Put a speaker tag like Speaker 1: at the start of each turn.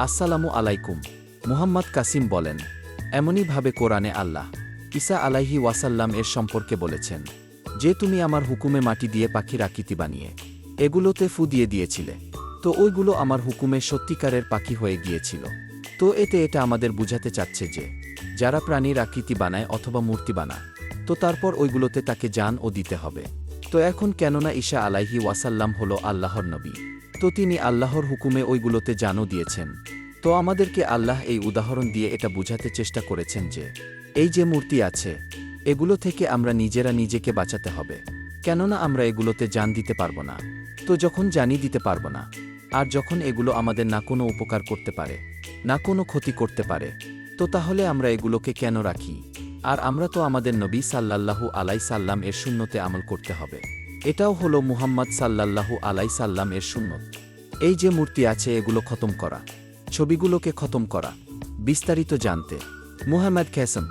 Speaker 1: আসসালামু আলাইকুম। মুহাম্মদ কাসিম বলেন, এমনইভাবে কোরআনে আল্লাহ ঈসা আলাইহি ওয়াসাল্লাম এর সম্পর্কে বলেছেন যে তুমি আমার হুকুমে মাটি দিয়ে পাখির আকৃতি বানিয়ে এগুলোতে ফু দিয়ে দিয়েছিলে, তো ওইগুলো আমার হুকুমে সত্যিকারের পাখি হয়ে গিয়েছিল। তো এটা আমাদের বুঝাতে চাচ্ছে যে যারা প্রাণীর আকৃতি বানায় অথবা মূর্তি বানায়, তো তারপর ওইগুলোতে তাকে জান ও দিতে হবে। তো এখন কেননা ঈসা আলাইহি ওয়াসাল্লাম হলো আল্লাহর নবী, তো তিনি আল্লাহর হুকুমে ওইগুলোতে জানও দিয়েছেন। তো আমাদেরকে আল্লাহ এই উদাহরণ দিয়ে এটা বুঝাতে চেষ্টা করেছেন যে এই যে মূর্তি আছে এগুলো থেকে আমরা নিজেরা নিজেকে বাঁচাতে হবে, কেননা আমরা এগুলোতে জান দিতে পারব না। তো যখন জানি দিতে পারব না, আর যখন এগুলো আমাদের না কোনো উপকার করতে পারে না কোনো ক্ষতি করতে পারে, তো তাহলে আমরা এগুলোকে কেন রাখি? আর আমরা তো আমাদের নবী সাল্লাল্লাহু আলাই সাল্লাম এর সুন্নতে আমল করতে হবে। এটাও হলো মুহাম্মদ সাল্লাল্লাহু আলাই সাল্লাম এর সুন্নত। এই যে মূর্তি আছে এগুলো খতম করা, ছবিগুলোকে খতম করা। বিস্তারিত জানতে মুহাম্মদ কাসিম।